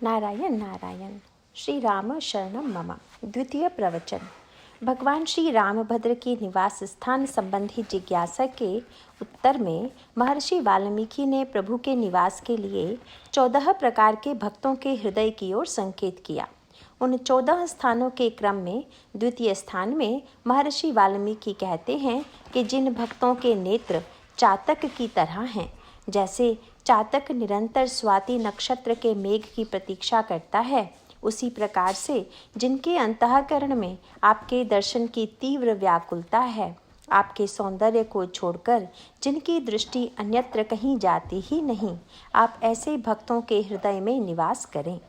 नारायण नारायण। श्री राम शरणम मम। द्वितीय प्रवचन। भगवान श्री रामभद्र के निवास स्थान संबंधी जिज्ञासा के उत्तर में महर्षि वाल्मीकि ने प्रभु के निवास के लिए 14 प्रकार के भक्तों के हृदय की ओर संकेत किया। उन 14 स्थानों के क्रम में द्वितीय स्थान में महर्षि वाल्मीकि कहते हैं कि जिन भक्तों के नेत्र चातक की तरह हैं, जैसे चातक निरंतर स्वाति नक्षत्र के मेघ की प्रतीक्षा करता है, उसी प्रकार से जिनके अंतःकरण में आपके दर्शन की तीव्र व्याकुलता है, आपके सौंदर्य को छोड़कर जिनकी दृष्टि अन्यत्र कहीं जाती ही नहीं, आप ऐसे भक्तों के हृदय में निवास करें।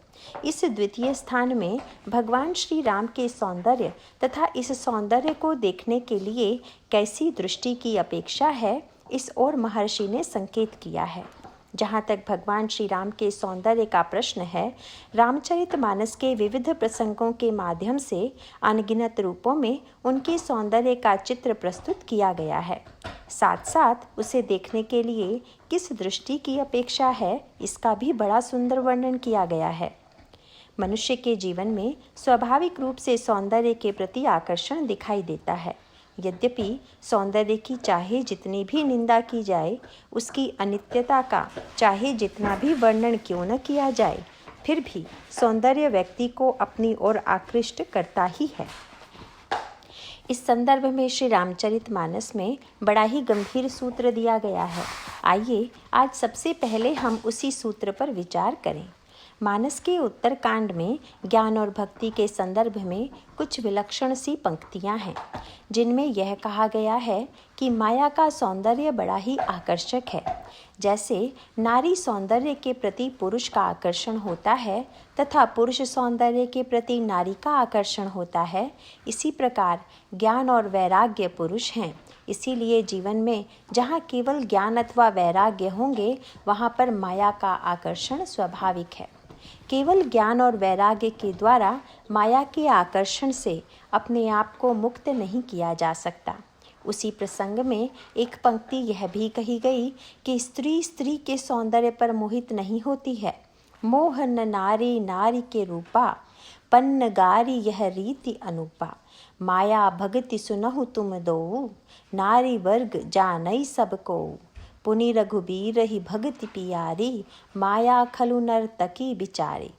इस द्वितीय स्थान में भगवान श्री राम के सौंदर्य तथा इस सौंदर्य को देखने के लिए कैसी दृष्टि की अपेक्षा है, इस ओर महर्षि ने संकेत किया है। जहाँ तक भगवान श्री राम के सौंदर्य का प्रश्न है, रामचरितमानस के विविध प्रसंगों के माध्यम से अनगिनत रूपों में उनके सौंदर्य का चित्र प्रस्तुत किया गया है। साथ साथ उसे देखने के लिए किस दृष्टि की अपेक्षा है, इसका भी बड़ा सुंदर वर्णन किया गया है। मनुष्य के जीवन में स्वाभाविक रूप से सौंदर्य के प्रति आकर्षण दिखाई देता है। यद्यपि सौंदर्य की चाहे जितनी भी निंदा की जाए, उसकी अनित्यता का चाहे जितना भी वर्णन क्यों न किया जाए, फिर भी सौंदर्य व्यक्ति को अपनी ओर आकृष्ट करता ही है। इस संदर्भ में श्री रामचरितमानस में बड़ा ही गंभीर सूत्र दिया गया है। आइए आज सबसे पहले हम उसी सूत्र पर विचार करें। मानस के उत्तरकांड में ज्ञान और भक्ति के संदर्भ में कुछ विलक्षण सी पंक्तियां हैं, जिनमें यह कहा गया है कि माया का सौंदर्य बड़ा ही आकर्षक है। जैसे नारी सौंदर्य के प्रति पुरुष का आकर्षण होता है तथा पुरुष सौंदर्य के प्रति नारी का आकर्षण होता है, इसी प्रकार ज्ञान और वैराग्य पुरुष हैं। इसीलिए जीवन में जहाँ केवल ज्ञान अथवा वैराग्य होंगे, वहाँ पर माया का आकर्षण स्वाभाविक है। केवल ज्ञान और वैराग्य के द्वारा माया के आकर्षण से अपने आप को मुक्त नहीं किया जा सकता। उसी प्रसंग में एक पंक्ति यह भी कही गई कि स्त्री स्त्री के सौंदर्य पर मोहित नहीं होती है। मोहन नारी नारी के रूपा, पन्न गारी यह रीति अनुपा। माया भगति सुनहु तुम दो, नारी वर्ग जानई सबको। पुनि रघुबीर ही भगति पियारी, माया खलु नर्तकी बिचारी।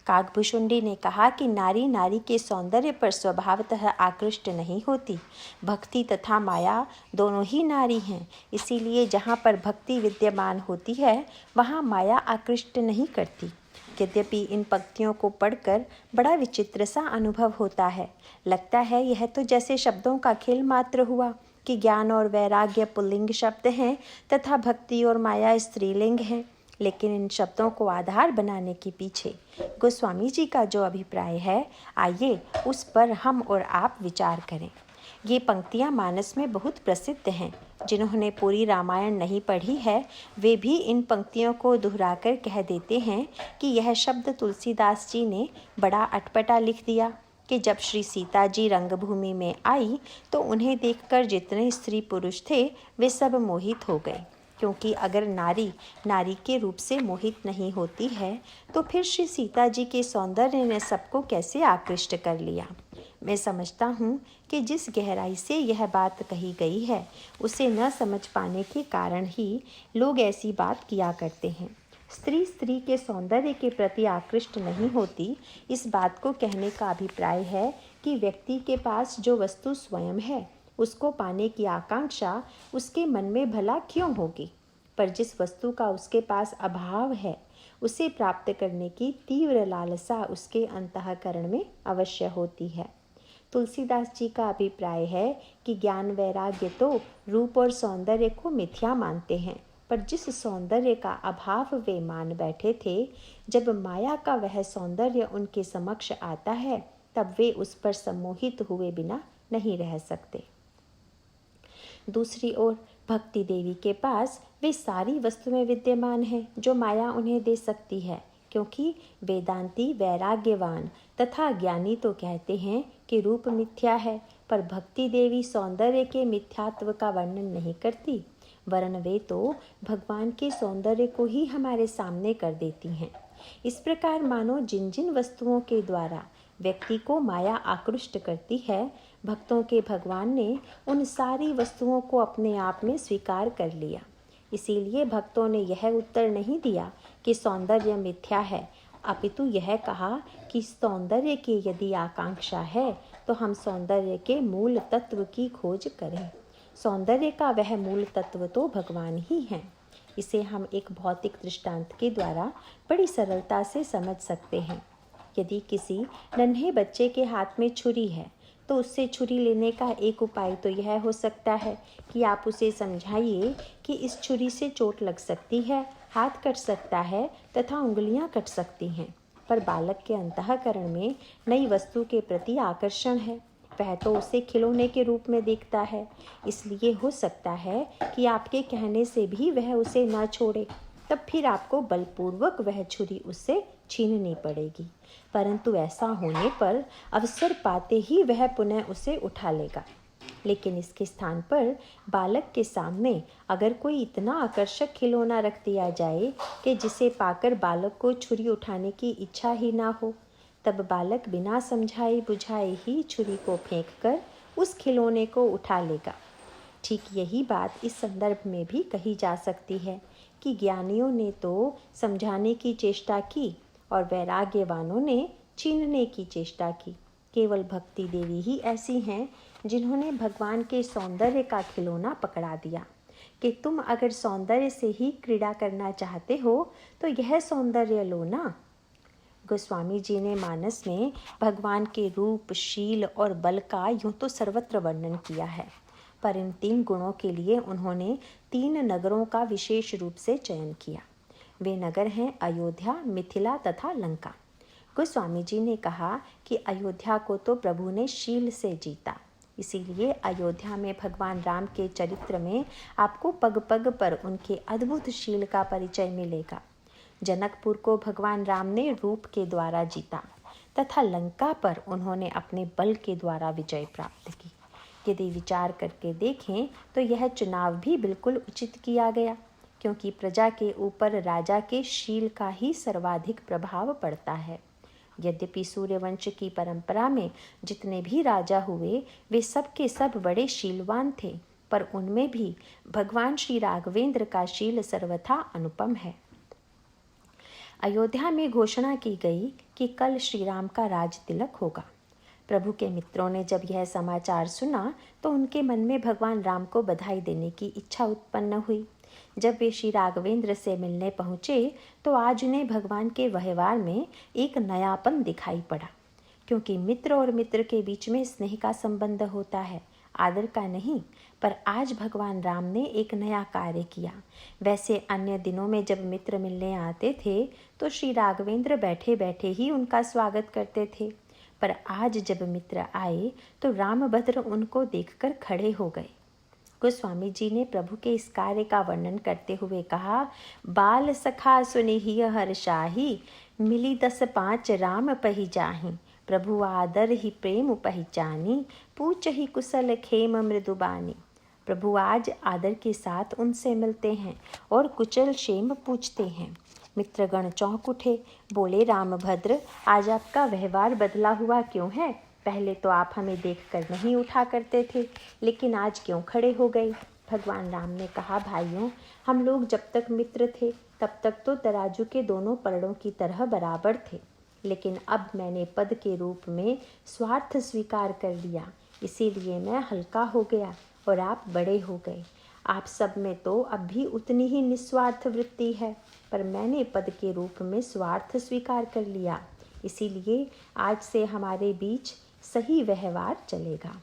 काकभुशुंडी ने कहा कि नारी नारी के सौंदर्य पर स्वभावतः आकृष्ट नहीं होती। भक्ति तथा माया दोनों ही नारी हैं। इसीलिए जहाँ पर भक्ति विद्यमान होती है, वहाँ माया आकृष्ट नहीं करती। यद्यपि इन पंक्तियों को पढ़कर बड़ा विचित्र सा अनुभव होता है। लगता है यह तो जैसे शब्दों का खेल मात्र हुआ कि ज्ञान और वैराग्य पुल्लिंग शब्द हैं तथा भक्ति और माया स्त्रीलिंग हैं। लेकिन इन शब्दों को आधार बनाने के पीछे गोस्वामी जी का जो अभिप्राय है, आइए उस पर हम और आप विचार करें। ये पंक्तियाँ मानस में बहुत प्रसिद्ध हैं। जिन्होंने पूरी रामायण नहीं पढ़ी है, वे भी इन पंक्तियों को दोहराकर कह देते हैं कि यह शब्द तुलसीदास जी ने बड़ा अटपटा लिख दिया कि जब श्री सीता जी रंगभूमि में आई तो उन्हें देखकर जितने स्त्री पुरुष थे, वे सब मोहित हो गए। क्योंकि अगर नारी नारी के रूप से मोहित नहीं होती है, तो फिर श्री सीता जी के सौंदर्य ने सबको कैसे आकृष्ट कर लिया। मैं समझता हूँ कि जिस गहराई से यह बात कही गई है, उसे न समझ पाने के कारण ही लोग ऐसी बात किया करते हैं। स्त्री स्त्री के सौंदर्य के प्रति आकृष्ट नहीं होती, इस बात को कहने का अभिप्राय है कि व्यक्ति के पास जो वस्तु स्वयं है, उसको पाने की आकांक्षा उसके मन में भला क्यों होगी, पर जिस वस्तु का उसके पास अभाव है, उसे प्राप्त करने की तीव्र लालसा उसके अंतःकरण में अवश्य होती है। तुलसीदास जी का अभिप्राय है कि ज्ञान वैराग्य तो रूप और सौंदर्य को मिथ्या मानते हैं, पर जिस सौंदर्य का अभाव वे मान बैठे थे, जब माया का वह सौंदर्य उनके समक्ष आता है, तब वे उस पर सम्मोहित हुए बिना नहीं रह सकते। दूसरी ओर भक्ति देवी के पास वे सारी वस्तुएं विद्यमान हैं जो माया उन्हें दे सकती है, क्योंकि वेदांती वैराग्यवान तथा ज्ञानी तो कहते हैं कि रूप मिथ्या है, पर भक्ति देवी सौंदर्य के मिथ्यात्व का वर्णन नहीं करती, वरन वे तो भगवान के सौंदर्य को ही हमारे सामने कर देती हैं। इस प्रकार मानो जिन जिन वस्तुओं के द्वारा व्यक्ति को माया आकृष्ट करती है, भक्तों के भगवान ने उन सारी वस्तुओं को अपने आप में स्वीकार कर लिया। इसीलिए भक्तों ने यह उत्तर नहीं दिया कि सौंदर्य मिथ्या है, अपितु यह कहा कि सौंदर्य की यदि आकांक्षा है तो हम सौंदर्य के मूल तत्व की खोज करें। सौंदर्य का वह मूल तत्व तो भगवान ही हैं। इसे हम एक भौतिक दृष्टांत के द्वारा बड़ी सरलता से समझ सकते हैं। यदि किसी नन्हे बच्चे के हाथ में छुरी है तो उससे छुरी लेने का एक उपाय तो यह हो सकता है कि आप उसे समझाइए कि इस छुरी से चोट लग सकती है, हाथ कट सकता है तथा उंगलियां कट सकती हैं। पर बालक के अंतःकरण में नई वस्तु के प्रति आकर्षण है, वह तो उसे खिलौने के रूप में देखता है। इसलिए हो सकता है कि आपके कहने से भी वह उसे न छोड़े, तब फिर आपको बलपूर्वक वह छुरी उससे छीननी पड़ेगी। परंतु ऐसा होने पर अवसर पाते ही वह पुनः उसे उठा लेगा। लेकिन इसके स्थान पर बालक के सामने अगर कोई इतना आकर्षक खिलौना रख दिया जाए कि जिसे पाकर बालक को छुरी उठाने की इच्छा ही ना हो, तब बालक बिना समझाए बुझाए ही छुरी को फेंककर उस खिलौने को उठा लेगा। ठीक यही बात इस संदर्भ में भी कही जा सकती है कि ज्ञानियों ने तो समझाने की चेष्टा की और वैराग्यवानों ने छीनने की चेष्टा की। केवल भक्ति देवी ही ऐसी हैं जिन्होंने भगवान के सौंदर्य का खिलौना पकड़ा दिया कि तुम अगर सौंदर्य से ही क्रीड़ा करना चाहते हो तो यह सौंदर्य लो ना। गोस्वामी जी ने मानस में भगवान के रूप, शील और बल का यूं तो सर्वत्र वर्णन किया है, पर इन 3 गुणों के लिए उन्होंने 3 नगरों का विशेष रूप से चयन किया। वे नगर हैं अयोध्या, मिथिला तथा लंका। गोस्वामी जी ने कहा कि अयोध्या को तो प्रभु ने शील से जीता, इसीलिए अयोध्या में भगवान राम के चरित्र में आपको पग पग पर उनके अद्भुत शील का परिचय मिलेगा। जनकपुर को भगवान राम ने रूप के द्वारा जीता तथा लंका पर उन्होंने अपने बल के द्वारा विजय प्राप्त की। यदि विचार करके देखें तो यह चुनाव भी बिल्कुल उचित किया गया, क्योंकि प्रजा के ऊपर राजा के शील का ही सर्वाधिक प्रभाव पड़ता है। यद्यपि सूर्यवंश की परंपरा में जितने भी राजा हुए वे सब के सब बड़े शीलवान थे, पर उनमें भी भगवान श्री राघवेंद्र का शील सर्वथा अनुपम है। अयोध्या में घोषणा की गई कि कल श्री राम का राज तिलक होगा। प्रभु के मित्रों ने जब यह समाचार सुना तो उनके मन में भगवान राम को बधाई देने की इच्छा उत्पन्न हुई। जब वे श्री राघवेंद्र से मिलने पहुँचे तो आज उन्हें भगवान के व्यवहार में एक नयापन दिखाई पड़ा, क्योंकि मित्र और मित्र के बीच में स्नेह का संबंध होता है, आदर का नहीं। पर आज भगवान राम ने एक नया कार्य किया। वैसे अन्य दिनों में जब मित्र मिलने आते थे तो श्री राघवेंद्र बैठे बैठे ही उनका स्वागत करते थे, पर आज जब मित्र आए तो रामभद्र उनको देखकर खड़े हो गए। गोस्वामी जी ने प्रभु के इस कार्य का वर्णन करते हुए कहा, बाल सखा सुनिहिय हर्षाही, मिली 10-5 राम पही जाहि, प्रभु आदर ही प्रेम पहचानी, पूछ ही कुशल खेम मृदुबानी। प्रभु आज आदर के साथ उनसे मिलते हैं और कुशल क्षेम पूछते हैं। मित्रगण चौंक उठे, बोले, रामभद्र, आज आपका व्यवहार बदला हुआ क्यों है? पहले तो आप हमें देखकर नहीं उठा करते थे, लेकिन आज क्यों खड़े हो गए? भगवान राम ने कहा, भाइयों, हम लोग जब तक मित्र थे तब तक तो तराजू के दोनों पलड़ों की तरह बराबर थे, लेकिन अब मैंने पद के रूप में स्वार्थ स्वीकार कर लिया, इसीलिए मैं हल्का हो गया और आप बड़े हो गए। आप सब में तो अब भी उतनी ही निस्वार्थ वृत्ति है, पर मैंने पद के रूप में स्वार्थ स्वीकार कर लिया, इसीलिए आज से हमारे बीच सही व्यवहार चलेगा।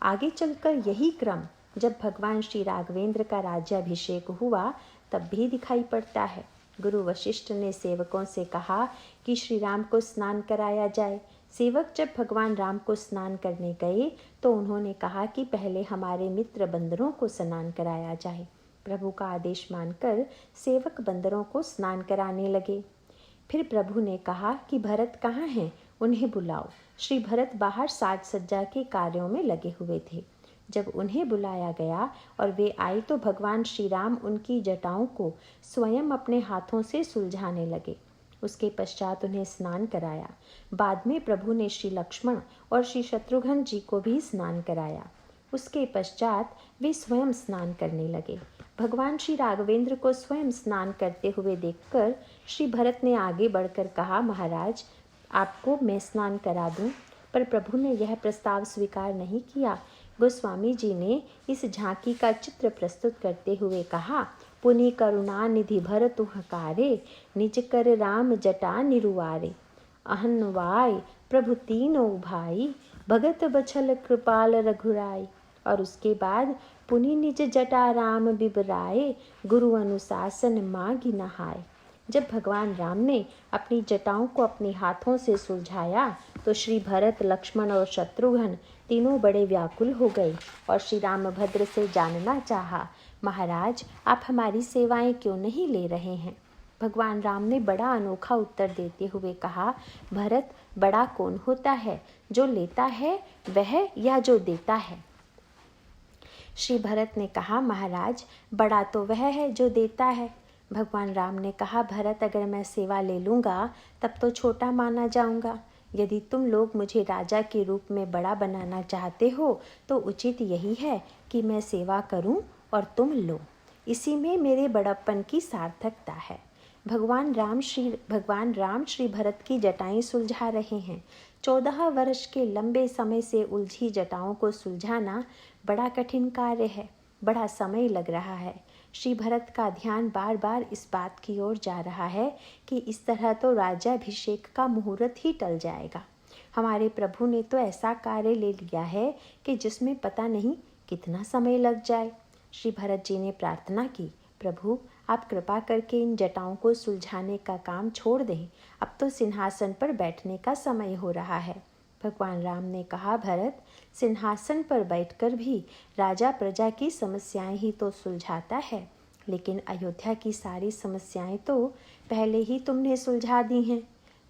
आगे चलकर यही क्रम जब भगवान श्री राघवेंद्र का राज्याभिषेक हुआ तब भी दिखाई पड़ता है। गुरु वशिष्ठ ने सेवकों से कहा कि श्री राम को स्नान कराया जाए। सेवक जब भगवान राम को स्नान करने गए तो उन्होंने कहा कि पहले हमारे मित्र बंदरों को स्नान कराया जाए। प्रभु का आदेश मानकर सेवक बंदरों को स्नान कराने लगे। फिर प्रभु ने कहा कि भरत कहाँ हैं, उन्हें बुलाओ। श्री भरत बाहर साज सज्जा के कार्यों में लगे हुए थे। जब उन्हें बुलाया गया और वे आए तो भगवान श्री राम उनकी जटाओं को स्वयं अपने हाथों से सुलझाने लगे। उसके पश्चात उन्हें स्नान कराया। बाद में प्रभु ने श्री लक्ष्मण और श्री शत्रुघ्न जी को भी स्नान कराया। उसके पश्चात वे स्वयं स्नान करने लगे। भगवान श्री राघवेंद्र को स्वयं स्नान करते हुए देखकर श्री भरत ने आगे बढ़कर कहा, महाराज आपको मैं स्नान करा दूं। पर प्रभु ने यह प्रस्ताव स्वीकार नहीं किया। गोस्वामी जी ने इस झांकी का चित्र प्रस्तुत करते हुए कहा, पुनि करुणा निधि भरत हकारे, निज कर राम जटा निरुवारे। अहनवाय प्रभु तीनों भाई, भगत बछल कृपाल रघुराई। और उसके बाद पुनि निज जटा राम बिबराए, गुरु अनुशासन मांगी नहाय। जब भगवान राम ने अपनी जटाओं को अपने हाथों से सुलझाया तो श्री भरत, लक्ष्मण और शत्रुघ्न तीनों बड़े व्याकुल हो गए और श्री रामभद्र से जानना चाहा, महाराज आप हमारी सेवाएं क्यों नहीं ले रहे हैं। भगवान राम ने बड़ा अनोखा उत्तर देते हुए कहा, भरत बड़ा कौन होता है, जो लेता है वह या जो देता है। श्री भरत ने कहा, महाराज बड़ा तो वह है जो देता है। भगवान राम ने कहा, भरत अगर मैं सेवा ले लूँगा तब तो छोटा माना जाऊँगा। यदि तुम लोग मुझे राजा के रूप में बड़ा बनाना चाहते हो तो उचित यही है कि मैं सेवा करूं और तुम लो। इसी में मेरे बड़प्पन की सार्थकता है। भगवान राम श्री भरत की जटाएं सुलझा रहे हैं। 14 वर्ष के लंबे समय से उलझी जटाओं को सुलझाना बड़ा कठिन कार्य है, बड़ा समय लग रहा है। श्री भरत का ध्यान बार बार इस बात की ओर जा रहा है कि इस तरह तो राज्याभिषेक का मुहूर्त ही टल जाएगा। हमारे प्रभु ने तो ऐसा कार्य ले लिया है कि जिसमें पता नहीं कितना समय लग जाए। श्री भरत जी ने प्रार्थना की, प्रभु आप कृपा करके इन जटाओं को सुलझाने का काम छोड़ दें, अब तो सिंहासन पर बैठने का समय हो रहा है। भगवान राम ने कहा, भरत सिंहासन पर बैठकर भी राजा प्रजा की समस्याएं ही तो सुलझाता है, लेकिन अयोध्या की सारी समस्याएं तो पहले ही तुमने सुलझा दी हैं।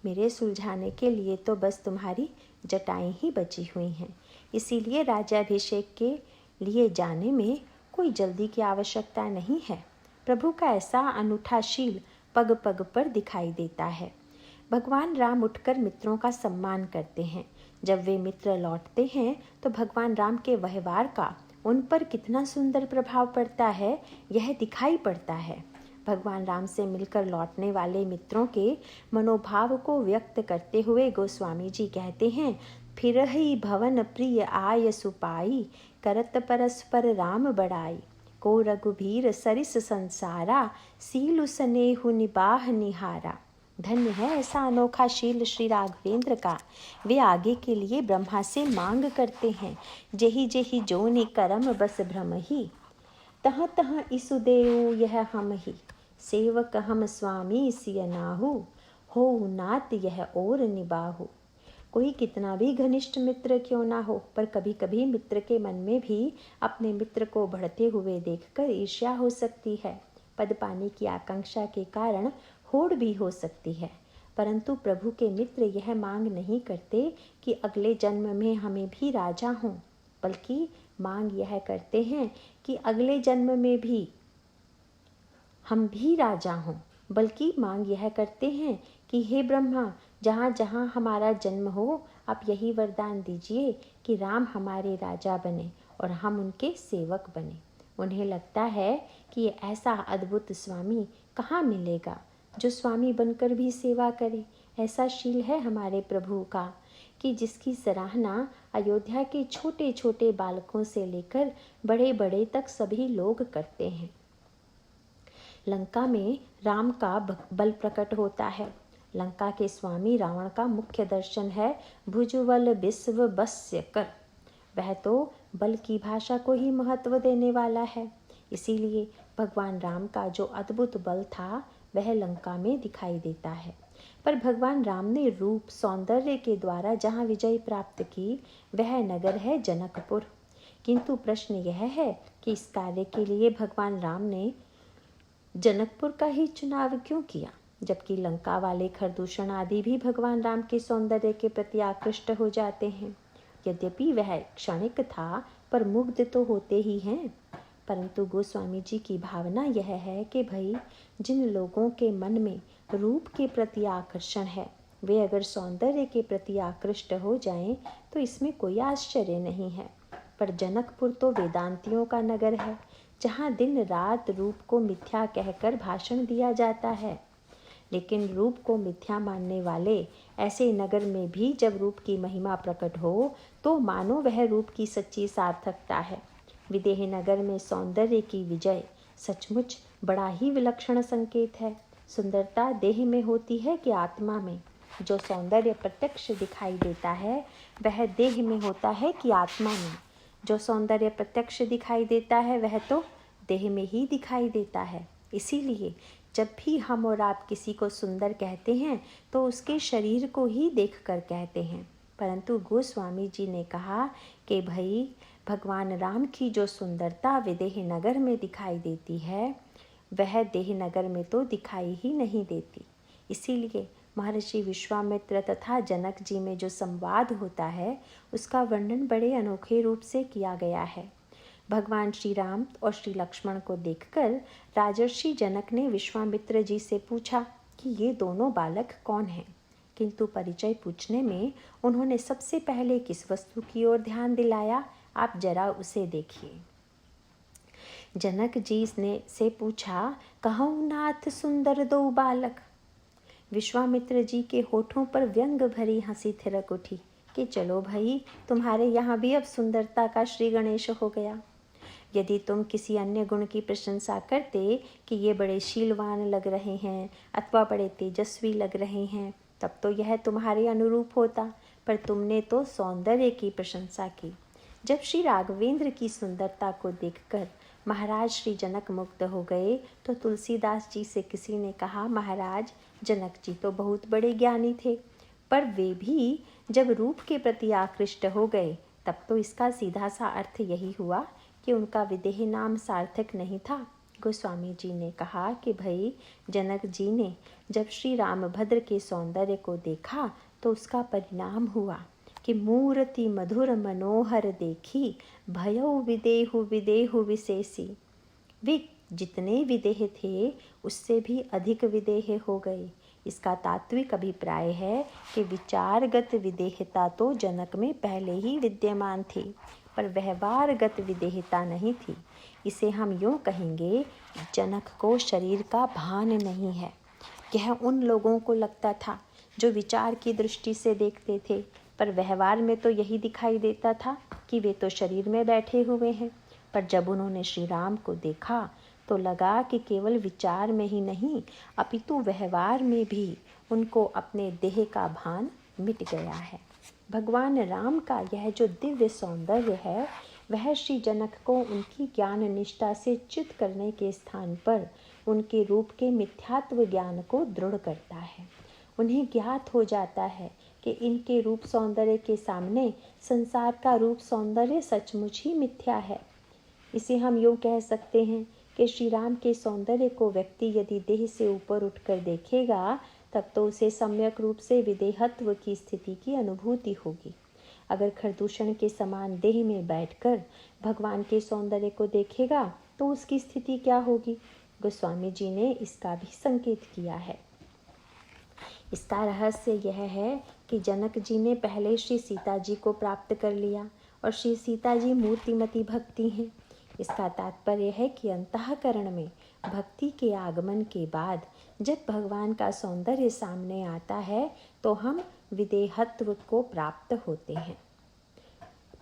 मेरे सुलझाने के लिए तो बस तुम्हारी जटाएं ही बची हुई हैं। इसीलिए राज्याभिषेक के लिए जाने में कोई जल्दी की आवश्यकता नहीं है। प्रभु का ऐसा अनूठा शील पग पग पर दिखाई देता है। भगवान राम उठकर मित्रों का सम्मान करते हैं। जब वे मित्र लौटते हैं तो भगवान राम के व्यवहार का उन पर कितना सुंदर प्रभाव पड़ता है, यह दिखाई पड़ता है। भगवान राम से मिलकर लौटने वाले मित्रों के मनोभाव को व्यक्त करते हुए गोस्वामी जी कहते हैं, फिर ही भवन प्रिय आय सुपाई, करत परस्पर राम बड़ाई। को रघुबीर सरिस संसारा, सीलु स्नेहु निबाह निहारा। धन्य है ऐसा अनोखा शील श्री राघवेंद्र का। वे आगे के लिए ब्रह्मा से मांग करते हैं, जेहि जेहि जोनि करम बस भ्रम ही, तह तह इसु देऊ यह हम ही। सेवक हम स्वामी सिय नाहु, हो नात यह और निबाहु। कोई कितना भी घनिष्ठ मित्र क्यों ना हो, पर कभी कभी मित्र के मन में भी अपने मित्र को बढ़ते हुए देखकर ईर्ष्या हो सकती है। पद पाने की आकांक्षा के कारण होड़ भी हो सकती है, परंतु प्रभु के मित्र यह मांग नहीं करते कि अगले जन्म में हमें भी राजा हों, बल्कि मांग यह करते हैं कि अगले जन्म में भी हम भी राजा हों। बल्कि मांग यह करते हैं कि हे ब्रह्मा, जहाँ जहाँ हमारा जन्म हो आप यही वरदान दीजिए कि राम हमारे राजा बने और हम उनके सेवक बने। उन्हें लगता है कि ऐसा अद्भुत स्वामी कहाँ मिलेगा जो स्वामी बनकर भी सेवा करे। ऐसा शील है हमारे प्रभु का कि जिसकी सराहना अयोध्या के छोटे छोटे बालकों से लेकर बड़े बड़े तक सभी लोग करते हैं। लंका में राम का बल प्रकट होता है। लंका के स्वामी रावण का मुख्य दर्शन है भुजबल विश्व बस्य कर। वह तो बल की भाषा को ही महत्व देने वाला है। इसीलिए भगवान राम का जो अद्भुत बल था वह लंका में दिखाई देता है। पर भगवान राम ने रूप सौंदर्य के द्वारा जहाँ विजय प्राप्त की वह नगर है जनकपुर। किंतु प्रश्न यह है कि इस कार्य के लिए भगवान राम ने जनकपुर का ही चुनाव क्यों किया, जबकि लंका वाले खरदूषण आदि भी भगवान राम के सौंदर्य के प्रति आकृष्ट हो जाते हैं। यद्यपि वह क्षणिक था पर मुग्ध तो होते ही हैं। परंतु गोस्वामी जी की भावना यह है कि भाई जिन लोगों के मन में रूप के प्रति आकर्षण है। वे अगर सौंदर्य के प्रति आकृष्ट हो जाएं तो इसमें कोई आश्चर्य नहीं है। पर जनकपुर तो वेदांतियों का नगर है, जहाँ दिन रात रूप को मिथ्या कहकर भाषण दिया जाता है। लेकिन रूप को मिथ्या मानने वाले ऐसे नगर में भी जब रूप की महिमा प्रकट हो तो मानो वह रूप की सच्ची सार्थकता है। विदेह नगर में सौंदर्य की विजय सचमुच बड़ा ही विलक्षण संकेत है। सुंदरता देह में होती है कि आत्मा में? जो सौंदर्य प्रत्यक्ष दिखाई देता है वह देह में होता है कि आत्मा में? जो सौंदर्य प्रत्यक्ष दिखाई देता है वह तो देह में ही दिखाई देता है। इसीलिए जब भी हम और आप किसी को सुंदर कहते हैं तो उसके शरीर को ही देखकर कहते हैं। परंतु गोस्वामी जी ने कहा कि भाई, भगवान राम की जो सुंदरता विदेह नगर में दिखाई देती है वह देह नगर में तो दिखाई ही नहीं देती। इसीलिए महर्षि विश्वामित्र तथा जनक जी में जो संवाद होता है उसका वर्णन बड़े अनोखे रूप से किया गया है। भगवान श्री राम और श्री लक्ष्मण को देखकर राजर्षि जनक ने विश्वामित्र जी से पूछा कि ये दोनों बालक कौन हैं। किंतु परिचय पूछने में उन्होंने सबसे पहले किस वस्तु की ओर ध्यान दिलाया, आप जरा उसे देखिए। जनक जी ने से पूछा, कहूँ नाथ सुंदर दो बालक। विश्वामित्र जी के होठों पर व्यंग भरी हंसी थिरक उठी कि चलो भाई, तुम्हारे यहाँ भी अब सुंदरता का श्री गणेश हो गया। यदि तुम किसी अन्य गुण की प्रशंसा करते कि ये बड़े शीलवान लग रहे हैं अथवा बड़े तेजस्वी लग रहे हैं तब तो यह तुम्हारे अनुरूप होता, पर तुमने तो सौंदर्य की प्रशंसा की। जब श्री राघवेंद्र की सुंदरता को देखकर महाराज श्री जनक मुग्ध हो गए तो तुलसीदास जी से किसी ने कहा, महाराज जनक जी तो बहुत बड़े ज्ञानी थे, पर वे भी जब रूप के प्रति आकृष्ट हो गए तब तो इसका सीधा सा अर्थ यही हुआ कि उनका विदेह नाम सार्थक नहीं था। गोस्वामी जी ने कहा कि भाई, जनक जी ने जब श्री रामभद्र के सौंदर्य को देखा तो उसका परिणाम हुआ कि मूर्ति मधुर मनोहर देखी, भयउ विदेहु विदेहु विशेषी। वे जितने विदेह थे उससे भी अधिक विदेह हो गए। इसका तात्विक अभिप्राय है कि विचारगत विदेहता तो जनक में पहले ही विद्यमान थी, पर व्यवहारगत विदेहता नहीं थी। इसे हम यूँ कहेंगे, जनक को शरीर का भान नहीं है। यह उन लोगों को लगता था जो विचार की दृष्टि से देखते थे, पर व्यवहार में तो यही दिखाई देता था कि वे तो शरीर में बैठे हुए हैं। पर जब उन्होंने श्री राम को देखा तो लगा कि केवल विचार में ही नहीं अपितु व्यवहार में भी उनको अपने देह का भान मिट गया है। भगवान राम का यह जो दिव्य सौंदर्य है वह श्री जनक को उनकी ज्ञान निष्ठा से चित करने के स्थान पर उनके रूप के मिथ्यात्व ज्ञान को दृढ़ करता है। उन्हें ज्ञात हो जाता है कि इनके रूप सौंदर्य के सामने संसार का रूप सौंदर्य सचमुच ही मिथ्या है। इसे हम यूँ कह सकते हैं कि श्री राम के सौंदर्य को व्यक्ति यदि देह से ऊपर उठकर देखेगा तब तो उसे सम्यक रूप से विदेहत्व की स्थिति की अनुभूति होगी। अगर खरदूषण के समान देह में बैठकर भगवान के सौंदर्य को देखेगा तो उसकी स्थिति क्या होगी? गोस्वामी जी ने इसका भी संकेत किया है। इसका रहस्य यह है कि जनक जी ने पहले श्री सीता जी को प्राप्त कर लिया और श्री सीता जी मूर्तिमती भक्ति हैं। इसका तात्पर्य है कि अंतःकरण में भक्ति के आगमन के बाद जब भगवान का सौंदर्य सामने आता है तो हम विदेहत्व को प्राप्त होते हैं।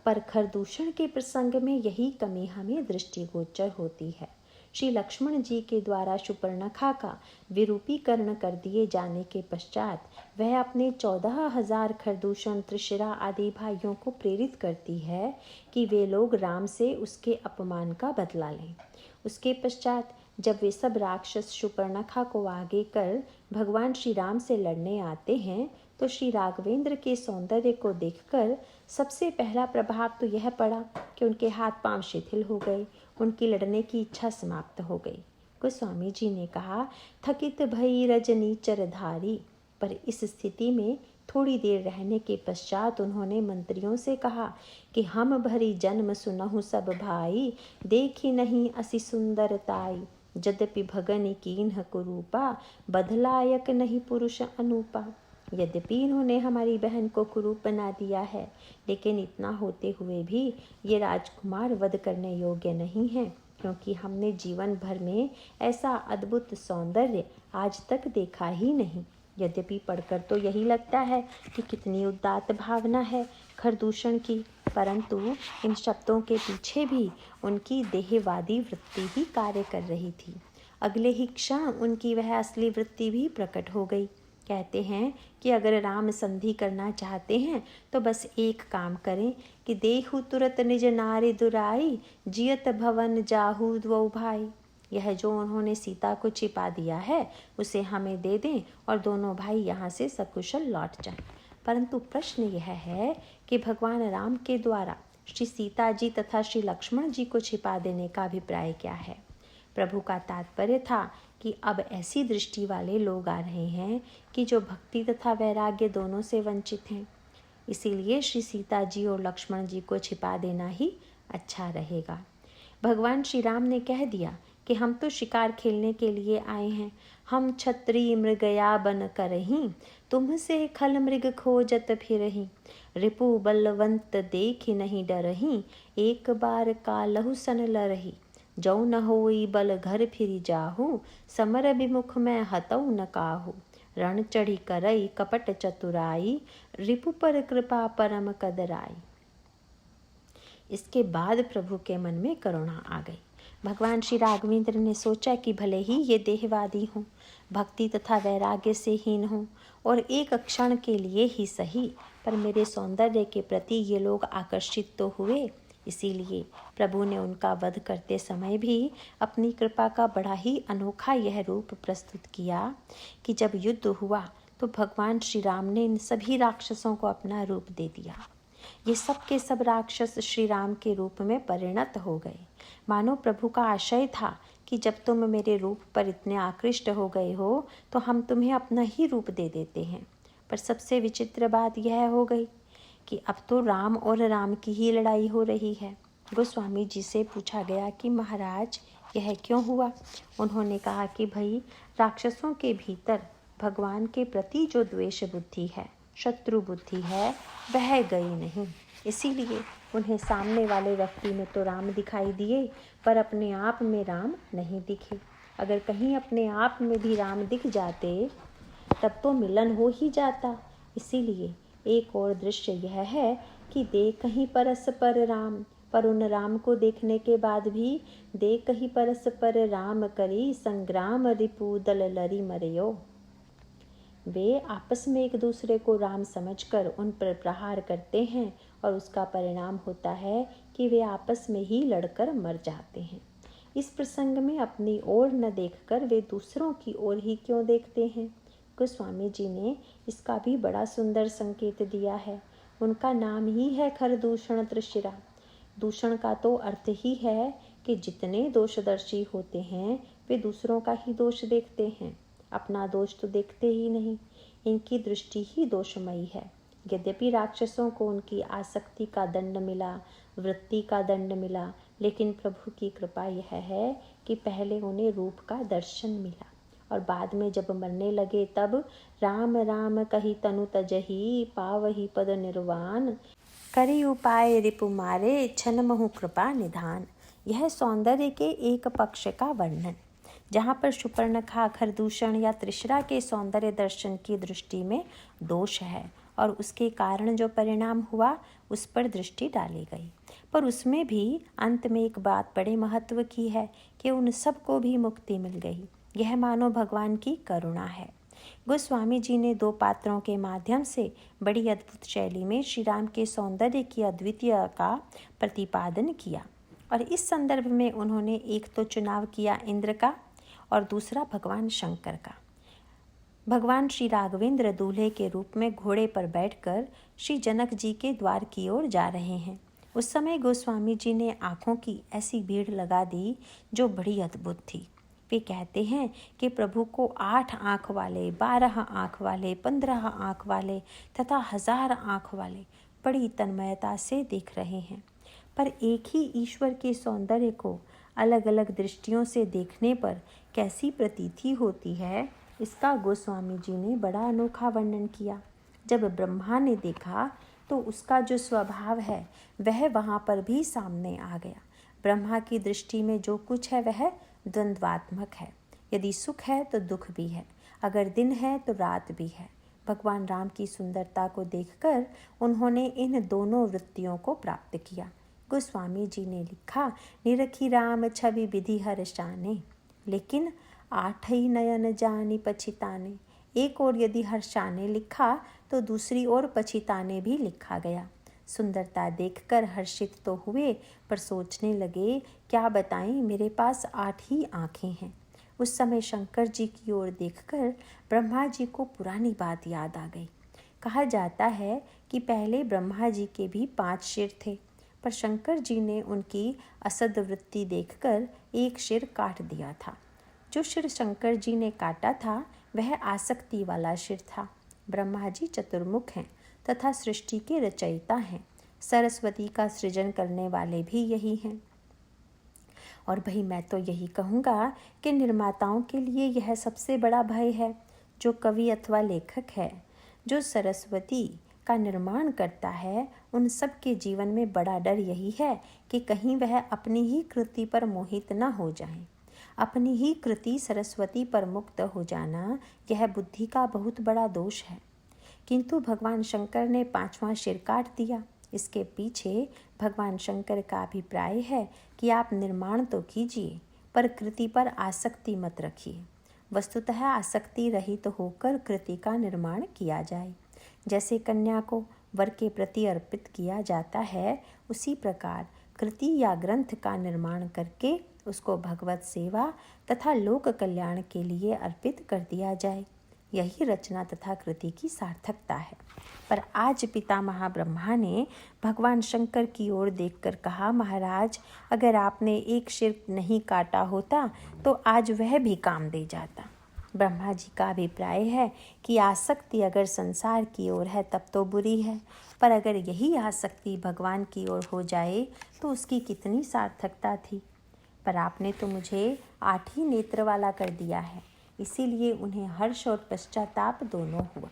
पर खरदूषण के प्रसंग में यही कमी हमें दृष्टिगोचर होती है। श्री लक्ष्मण जी के द्वारा शूर्पणखा का विरूपीकरण कर दिए जाने के पश्चात वह अपने 14,000 खरदूषण त्रिशिरा आदि भाइयों को प्रेरित करती है कि वे लोग राम से उसके अपमान का बदला लें। उसके पश्चात जब वे सब राक्षस शूर्पणखा को आगे कर भगवान श्री राम से लड़ने आते हैं तो श्री राघवेंद्र के सौंदर्य को देखकर सबसे पहला प्रभाव तो यह पड़ा कि उनके हाथ पांव शिथिल हो गए, उनकी लड़ने की इच्छा समाप्त हो गई। गोस्वामी जी ने कहा, थकित भई रजनी चरधारी। पर इस स्थिति में थोड़ी देर रहने के पश्चात उन्होंने मंत्रियों से कहा कि हम भरी जन्म सुनहु सब भाई, देखी नहीं असी सुंदरताई। यद्यपि भगन कीन्ह कुरूपा, बदलायक नहीं पुरुष अनूपा। यद्यपि इन्होंने हमारी बहन को कुरूप बना दिया है, लेकिन इतना होते हुए भी ये राजकुमार वध करने योग्य नहीं है, क्योंकि हमने जीवन भर में ऐसा अद्भुत सौंदर्य आज तक देखा ही नहीं। यद्यपि पढ़कर तो यही लगता है कि कितनी उदात्त भावना है खरदूषण की, परंतु इन शब्दों के पीछे भी उनकी देहवादी वृत्ति ही कार्य कर रही थी। अगले ही क्षण उनकी वह असली वृत्ति भी प्रकट हो गई। कहते हैं कि अगर राम संधि करना चाहते हैं तो बस एक काम करें कि देहु तुरत निज नारी दुराई, जियत भवन जाहू द्वौ भाई। यह जो उन्होंने सीता को छिपा दिया है उसे हमें दे दें और दोनों भाई यहाँ से सकुशल लौट जाएं। परंतु प्रश्न यह है कि भगवान राम के द्वारा श्री सीता जी तथा श्री लक्ष्मण जी को छिपा देने का अभिप्राय क्या है। प्रभु का तात्पर्य था कि अब ऐसी दृष्टि वाले लोग आ रहे हैं कि जो भक्ति तथा वैराग्य दोनों से वंचित हैं। इसीलिए श्री सीता जी और लक्ष्मण जी को छिपा देना ही अच्छा रहेगा। भगवान श्री राम ने कह दिया कि हम तो शिकार खेलने के लिए आए हैं, हम क्षत्रिय मृगया बन करहीं, तुमसे खल मृग खोजत फिरहीं, रिपु बलवंत देख नहीं डरहीं, एक बार कालहु सन लरहीं, जौ न होई बल घर फिरी जाहू, समर विमुख में हतौ न काहू, रण चढ़ी करई कपट चतुराई, रिपु पर कृपा परम कदराई। इसके बाद प्रभु के मन में करुणा आ गई। भगवान श्री राघवेंद्र ने सोचा कि भले ही ये देहवादी हों, भक्ति तथा वैराग्य से हीन हों और एक क्षण के लिए ही सही, पर मेरे सौंदर्य के प्रति ये लोग आकर्षित तो हुए। इसीलिए प्रभु ने उनका वध करते समय भी अपनी कृपा का बड़ा ही अनोखा यह रूप प्रस्तुत किया कि जब युद्ध हुआ तो भगवान श्री राम ने इन सभी राक्षसों को अपना रूप दे दिया। ये सब के सब राक्षस श्री राम के रूप में परिणत हो गए। मानो प्रभु का आशय था कि जब तुम मेरे रूप पर इतने आकृष्ट हो गए हो तो हम तुम्हें अपना ही रूप दे देते हैं। पर सबसे विचित्र बात यह हो गई कि अब तो राम और राम की ही लड़ाई हो रही है। गोस्वामी जी से पूछा गया कि महाराज यह क्यों हुआ। उन्होंने कहा कि भाई राक्षसों के भीतर भगवान के प्रति जो द्वेष बुद्धि है, शत्रु बुद्धि है, वह गई नहीं। इसीलिए उन्हें सामने वाले व्यक्ति में तो राम दिखाई दिए पर अपने आप में राम नहीं दिखे। अगर कहीं अपने आप में भी राम दिख जाते तब तो मिलन हो ही जाता। इसीलिए एक और दृश्य यह है कि देख कहीं परस पर राम, पर उन राम को देखने के बाद भी देख कहीं परस पर राम करी, संग्राम रिपु दल लरी मरयो। वे आपस में एक दूसरे को राम समझकर उन पर प्रहार करते हैं और उसका परिणाम होता है कि वे आपस में ही लड़कर मर जाते हैं। इस प्रसंग में अपनी ओर न देखकर वे दूसरों की ओर ही क्यों देखते हैं। गोस्वामी जी ने इसका भी बड़ा सुंदर संकेत दिया है। उनका नाम ही है खरदूषण त्रिशिरा। दूषण का तो अर्थ ही है कि जितने दोषदर्शी होते हैं वे दूसरों का ही दोष देखते हैं, अपना दोष तो देखते ही नहीं। इनकी दृष्टि ही दोषमयी है। यद्यपि राक्षसों को उनकी आसक्ति का दंड मिला, वृत्ति का दंड मिला, लेकिन प्रभु की कृपा यह है कि पहले उन्हें रूप का दर्शन मिला और बाद में जब मरने लगे तब राम राम कही तनु तजही, पावही पद निर्वाण, करी उपाय रिपु मारे, छन महु कृपा निधान। यह सौंदर्य के एक पक्ष का वर्णन, जहाँ पर शूर्पणखा, खरदूषण या त्रिशरा के सौंदर्य दर्शन की दृष्टि में दोष है और उसके कारण जो परिणाम हुआ उस पर दृष्टि डाली गई। पर उसमें भी अंत में एक बात बड़े महत्व की है कि उन सबको भी मुक्ति मिल गई। यह मानो भगवान की करुणा है। गोस्वामी जी ने दो पात्रों के माध्यम से बड़ी अद्भुत शैली में श्री राम के सौंदर्य की अद्वितीय का प्रतिपादन किया और इस संदर्भ में उन्होंने एक तो चुनाव किया इंद्र का और दूसरा भगवान शंकर का। भगवान श्री राघवेंद्र दूल्हे के रूप में घोड़े पर बैठकर श्री जनक जी के द्वार की ओर जा रहे हैं। उस समय गोस्वामी जी ने आँखों की ऐसी भीड़ लगा दी जो बड़ी अद्भुत थी। वे कहते हैं कि प्रभु को 8 आँख वाले, 12 आँख वाले, 15 आँख वाले तथा 1000 आँख वाले बड़ी तन्मयता से देख रहे हैं। पर एक ही ईश्वर के सौंदर्य को अलग अलग दृष्टियों से देखने पर कैसी प्रतीति होती है, इसका गोस्वामी जी ने बड़ा अनोखा वर्णन किया। जब ब्रह्मा ने देखा तो उसका जो स्वभाव है वह वहाँ पर भी सामने आ गया। ब्रह्मा की दृष्टि में जो कुछ है वह द्वंद्वात्मक है। यदि सुख है तो दुख भी है, अगर दिन है तो रात भी है। भगवान राम की सुंदरता को देखकर उन्होंने इन दोनों वृत्तियों को प्राप्त किया। गोस्वामी जी ने लिखा, निरखी राम छवि विधि हर शाने, लेकिन आठ ही नयन जानी पछिताने। एक और यदि हर्षाने लिखा तो दूसरी ओर पछिताने भी लिखा गया। सुंदरता देखकर हर्षित तो हुए, पर सोचने लगे, क्या बताएं, मेरे पास 8 ही आँखें हैं। उस समय शंकर जी की ओर देखकर ब्रह्मा जी को पुरानी बात याद आ गई। कहा जाता है कि पहले ब्रह्मा जी के भी 5 सिर थे, पर शंकर जी ने उनकी असद वृत्ति देखकर एक सिर काट दिया था। जो सिर शंकर जी ने काटा था वह आसक्ति वाला सिर था। ब्रह्मा जी चतुर्मुख हैं तथा सृष्टि के रचयिता हैं। सरस्वती का सृजन करने वाले भी यही हैं। और भाई मैं तो यही कहूँगा कि निर्माताओं के लिए यह सबसे बड़ा भय है। जो कवि अथवा लेखक है, जो सरस्वती का निर्माण करता है, उन सब के जीवन में बड़ा डर यही है कि कहीं वह अपनी ही कृति पर मोहित न हो जाए। अपनी ही कृति सरस्वती पर मुक्त हो जाना यह बुद्धि का बहुत बड़ा दोष है। किंतु भगवान शंकर ने 5वां सिर काट दिया। इसके पीछे भगवान शंकर का अभिप्राय है कि आप निर्माण तो कीजिए, पर कृति पर आसक्ति मत रखिए। वस्तुतः आसक्ति रहित होकर कृति का निर्माण किया जाए। जैसे कन्या को वर के प्रति अर्पित किया जाता है, उसी प्रकार कृति या ग्रंथ का निर्माण करके उसको भगवत सेवा तथा लोक कल्याण के लिए अर्पित कर दिया जाए। यही रचना तथा कृति की सार्थकता है। पर आज पितामह ब्रह्मा ने भगवान शंकर की ओर देखकर कहा, महाराज, अगर आपने एक सिर नहीं काटा होता तो आज वह भी काम दे जाता। ब्रह्मा जी का अभिप्राय है कि आसक्ति अगर संसार की ओर है तब तो बुरी है, पर अगर यही आसक्ति भगवान की ओर हो जाए तो उसकी कितनी सार्थकता थी। पर आपने तो मुझे 8 ही नेत्र वाला कर दिया है, इसीलिए उन्हें हर्ष और पश्चाताप दोनों हुआ।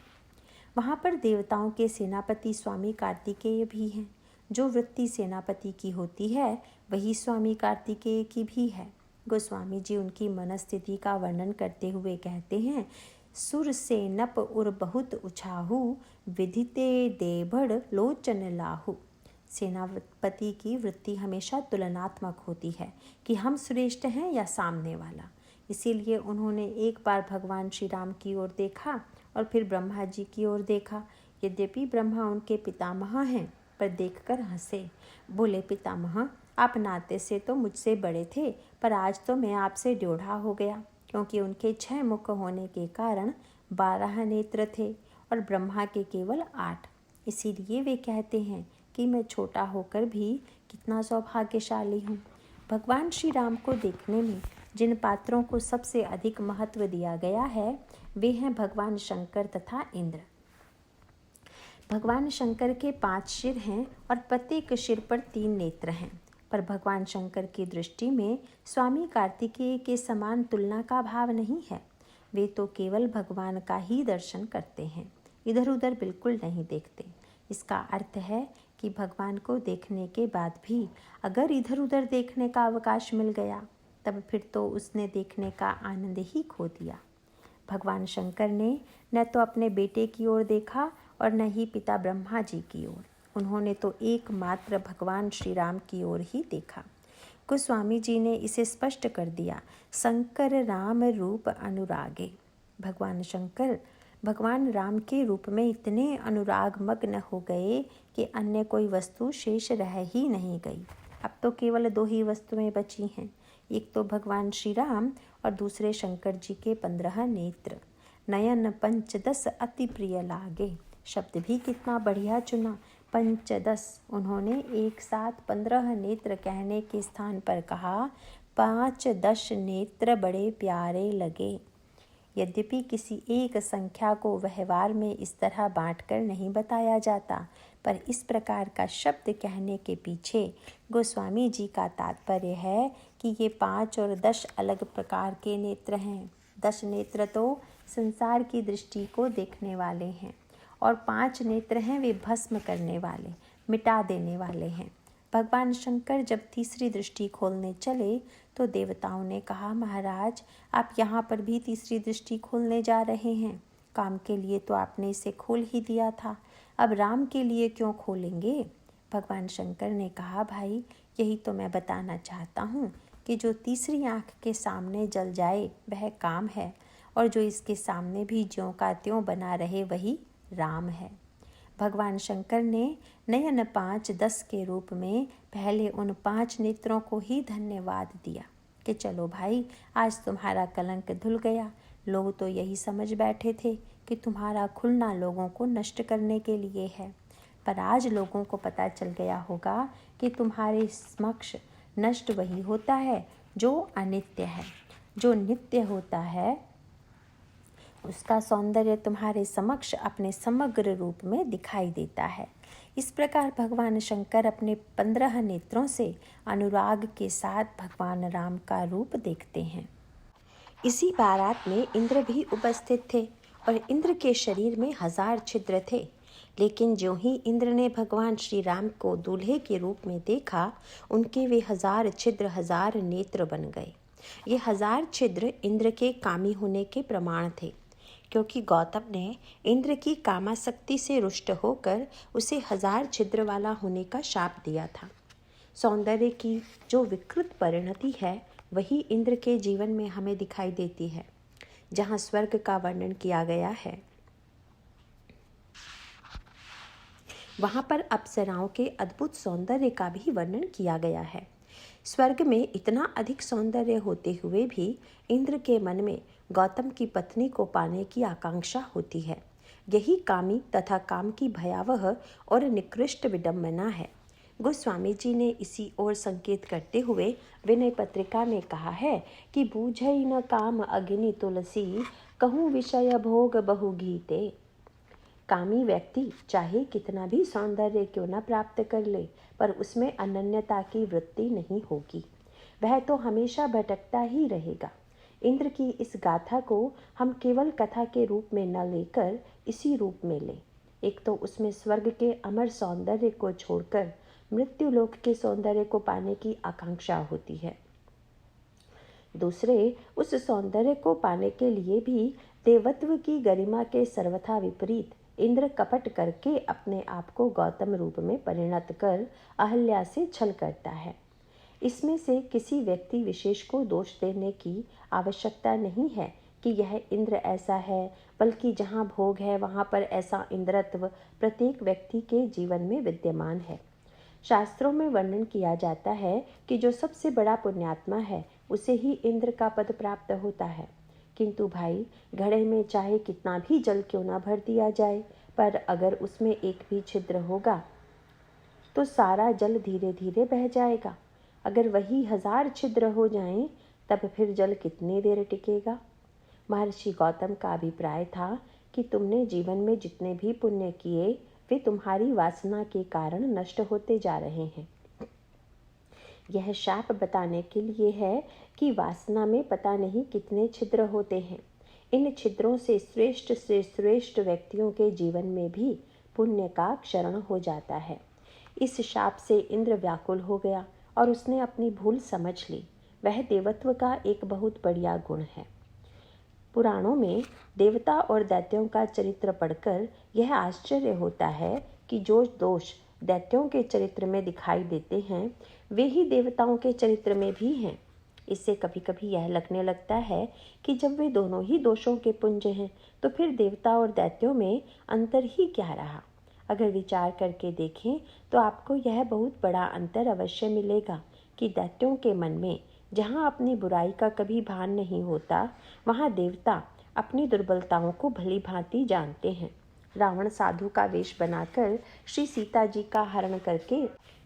वहाँ पर देवताओं के सेनापति स्वामी कार्तिकेय भी हैं। जो वृत्ति सेनापति की होती है वही स्वामी कार्तिकेय की भी है। गोस्वामी जी उनकी मनस्थिति का वर्णन करते हुए कहते हैं, सुर से नप उर बहुत उछाहू, विदिते देबड़ लोचन लाहू। सेनापति की वृत्ति हमेशा तुलनात्मक होती है कि हम श्रेष्ठ हैं या सामने वाला। इसीलिए उन्होंने एक बार भगवान श्री राम की ओर देखा और फिर ब्रह्मा जी की ओर देखा। यद्यपि ब्रह्मा उनके पितामह हैं, पर देखकर हंसे। बोले, पितामह, आप नाते से तो मुझसे बड़े थे, पर आज तो मैं आपसे ड्योढ़ा हो गया, क्योंकि उनके 6 मुख होने के कारण 12 नेत्र थे और ब्रह्मा के केवल 8। इसीलिए वे कहते हैं कि मैं छोटा होकर भी कितना सौभाग्यशाली हूँ। भगवान श्री राम को देखने में जिन पात्रों को सबसे अधिक महत्व दिया गया है वे हैं भगवान शंकर तथा इंद्र। भगवान शंकर के 5 सिर हैं और प्रत्येक सिर पर 3 नेत्र हैं, पर भगवान शंकर की दृष्टि में स्वामी कार्तिकेय के समान तुलना का भाव नहीं है। वे तो केवल भगवान का ही दर्शन करते हैं, इधर उधर बिल्कुल नहीं देखते। इसका अर्थ है कि भगवान को देखने के बाद भी अगर इधर उधर देखने का अवकाश मिल गया तब फिर तो उसने देखने का आनंद ही खो दिया। भगवान शंकर ने न तो अपने बेटे की ओर देखा और न ही पिता ब्रह्मा जी की ओर। उन्होंने तो एकमात्र भगवान श्री राम की ओर ही देखा। गोस्वामी जी ने इसे स्पष्ट कर दिया, शंकर राम रूप अनुरागे। भगवान शंकर भगवान राम के रूप में इतने अनुराग मग्न हो गए कि अन्य कोई वस्तु शेष रह ही नहीं गई। अब तो केवल 2 ही वस्तुएं बची हैं, एक तो भगवान श्री राम और दूसरे शंकर जी के 15 नेत्र। नयन 15 अति प्रिय लागे। शब्द भी कितना बढ़िया चुना, 15। उन्होंने एक साथ 15 नेत्र कहने के स्थान पर कहा 5-10 नेत्र बड़े प्यारे लगे। यद्यपि किसी एक संख्या को व्यवहार में इस तरह बांटकर नहीं बताया जाता, पर इस प्रकार का शब्द कहने के पीछे गोस्वामी जी का तात्पर्य है कि ये 5 और 10 अलग प्रकार के नेत्र हैं। 10 नेत्र तो संसार की दृष्टि को देखने वाले हैं और 5 नेत्र हैं वे भस्म करने वाले, मिटा देने वाले हैं। भगवान शंकर जब तीसरी दृष्टि खोलने चले तो देवताओं ने कहा, महाराज आप यहाँ पर भी तीसरी दृष्टि खोलने जा रहे हैं। काम के लिए तो आपने इसे खोल ही दिया था, अब राम के लिए क्यों खोलेंगे? भगवान शंकर ने कहा, भाई यही तो मैं बताना चाहता हूँ कि जो तीसरी आँख के सामने जल जाए वह काम है, और जो इसके सामने भी ज्यों का त्यों बना रहे वही राम है। भगवान शंकर ने नयन 5 10 के रूप में पहले उन 5 नेत्रों को ही धन्यवाद दिया कि चलो भाई आज तुम्हारा कलंक धुल गया। लोग तो यही समझ बैठे थे कि तुम्हारा खुलना लोगों को नष्ट करने के लिए है, पर आज लोगों को पता चल गया होगा कि तुम्हारे समक्ष नष्ट वही होता है जो अनित्य है। जो नित्य होता है उसका सौंदर्य तुम्हारे समक्ष अपने समग्र रूप में दिखाई देता है। इस प्रकार भगवान शंकर अपने 15 नेत्रों से अनुराग के साथ भगवान राम का रूप देखते हैं। इसी बारात में इंद्र भी उपस्थित थे और इंद्र के शरीर में 1000 छिद्र थे, लेकिन ज्यों ही इंद्र ने भगवान श्री राम को दूल्हे के रूप में देखा, उनके वे 1000 छिद्र 1000 नेत्र बन गए। ये 1000 छिद्र इंद्र के कामी होने के प्रमाण थे, क्योंकि गौतम ने इंद्र की कामासक्ति से रुष्ट होकर उसे 1000 छिद्र वाला होने का शाप दिया था। सौंदर्य की जो विकृत परिणति है वही इंद्र के जीवन में हमें दिखाई देती है। जहाँ स्वर्ग का वर्णन किया गया है वहाँ पर अप्सराओं के अद्भुत सौंदर्य का भी वर्णन किया गया है। स्वर्ग में इतना अधिक सौंदर्य होते हुए भी इंद्र के मन में गौतम की पत्नी को पाने की आकांक्षा होती है। यही कामी तथा काम की भयावह और निकृष्ट विडंबना है। गोस्वामी जी ने इसी ओर संकेत करते हुए विनय पत्रिका में कहा है कि बूझई न काम अग्नि तुलसी, कहूँ विषय भोग बहु गीते। कामी व्यक्ति चाहे कितना भी सौंदर्य क्यों न प्राप्त कर ले, पर उसमें अनन्यता की वृत्ति नहीं होगी, वह तो हमेशा भटकता ही रहेगा। इंद्र की इस गाथा को हम केवल कथा के रूप में न लेकर इसी रूप में लें। एक तो उसमें स्वर्ग के अमर सौंदर्य को छोड़कर मृत्युलोक के सौंदर्य को पाने की आकांक्षा होती है। दूसरे, उस सौंदर्य को पाने के लिए भी देवत्व की गरिमा के सर्वथा विपरीत इंद्र कपट करके अपने आप को गौतम रूप में परिणत कर अहल्या से छल करता है। इसमें से किसी व्यक्ति विशेष को दोष देने की आवश्यकता नहीं है कि यह इंद्र ऐसा है, बल्कि जहाँ भोग है वहाँ पर ऐसा इंद्रत्व प्रत्येक व्यक्ति के जीवन में विद्यमान है। शास्त्रों में वर्णन किया जाता है कि जो सबसे बड़ा पुण्यात्मा है उसे ही इंद्र का पद प्राप्त होता है। किंतु भाई, घड़े में चाहे कितना भी जल क्यों ना भर दिया जाए, पर अगर उसमें एक भी छिद्र होगा तो सारा जल धीरे धीरे बह जाएगा। अगर वही 1000 छिद्र हो जाएं, तब फिर जल कितनी देर टिकेगा। महर्षि गौतम का अभिप्राय था कि तुमने जीवन में जितने भी पुण्य किए वे तुम्हारी वासना के कारण नष्ट होते जा रहे हैं। यह शाप बताने के लिए है कि वासना में पता नहीं कितने छिद्र होते हैं। इन छिद्रों से श्रेष्ठ व्यक्तियों के जीवन में भी पुण्य का क्षरण हो जाता है। इस शाप से इंद्र व्याकुल हो गया और उसने अपनी भूल समझ ली। वह देवत्व का एक बहुत बढ़िया गुण है। पुराणों में देवता और दैत्यों का चरित्र पढ़कर यह आश्चर्य होता है कि जो दोष दैत्यों के चरित्र में दिखाई देते हैं वे ही देवताओं के चरित्र में भी हैं। इससे कभी कभी यह लगने लगता है कि जब वे दोनों ही दोषों के पुंज हैं तो फिर देवता और दैत्यों में अंतर ही क्या रहा। अगर विचार करके देखें तो आपको यह बहुत बड़ा अंतर अवश्य मिलेगा कि दैत्यों के मन में जहाँ अपनी बुराई का कभी भान नहीं होता, वहाँ देवता अपनी दुर्बलताओं को भली भांति जानते हैं। रावण साधु का वेश बनाकर श्री सीता जी का हरण करके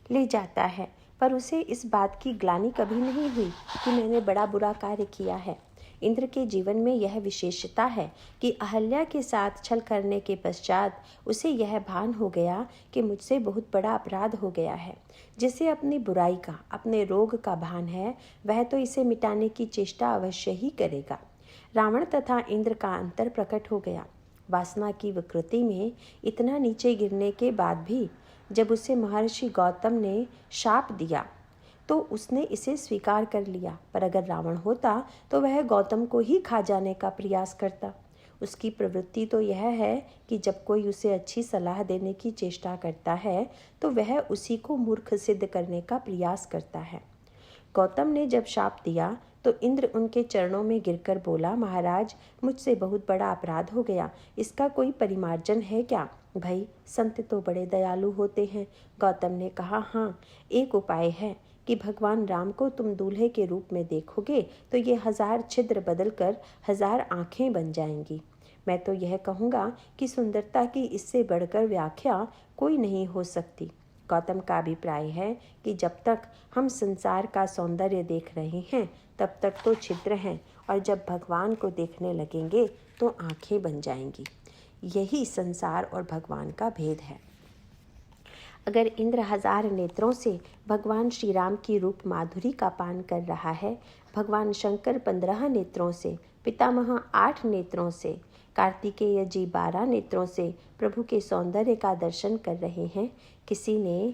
ले जाता है, पर उसे इस बात की ग्लानि कभी नहीं हुई कि मैंने बड़ा बुरा कार्य किया है। इंद्र के जीवन में यह विशेषता है कि अहल्या के साथ छल करने के पश्चात उसे यह भान हो गया कि मुझसे बहुत बड़ा अपराध हो गया है। जिसे अपनी बुराई का, अपने रोग का भान है, वह तो इसे मिटाने की चेष्टा अवश्य ही करेगा। रावण तथा इंद्र का अंतर प्रकट हो गया। वासना की विकृति में इतना नीचे गिरने के बाद भी जब उसे महर्षि गौतम ने शाप दिया तो उसने इसे स्वीकार कर लिया। पर अगर रावण होता तो वह गौतम को ही खा जाने का प्रयास करता। उसकी प्रवृत्ति तो यह है कि जब कोई उसे अच्छी सलाह देने की चेष्टा करता है तो वह उसी को मूर्ख सिद्ध करने का प्रयास करता है। गौतम ने जब शाप दिया तो इंद्र उनके चरणों में गिरकर बोला, महाराज, मुझसे बहुत बड़ा अपराध हो गया, इसका कोई परिमार्जन है क्या? भाई, संत तो बड़े दयालु होते हैं। गौतम ने कहा, हाँ, एक उपाय है कि भगवान राम को तुम दूल्हे के रूप में देखोगे तो ये 1000 छिद्र बदलकर 1000 आँखें बन जाएंगी। मैं तो यह कहूँगा कि सुंदरता की इससे बढ़कर व्याख्या कोई नहीं हो सकती। गौतम का अभिप्राय है कि जब तक हम संसार का सौंदर्य देख रहे हैं तब तक तो छिद्र हैं, और जब भगवान को देखने लगेंगे तो आँखें बन जाएंगी। यही संसार और भगवान का भेद है। अगर इंद्र 1000 नेत्रों से भगवान श्री राम की रूप माधुरी का पान कर रहा है, भगवान शंकर 15 नेत्रों से, पितामह 8 नेत्रों से, कार्तिकेय जी 12 नेत्रों से प्रभु के सौंदर्य का दर्शन कर रहे हैं। किसी ने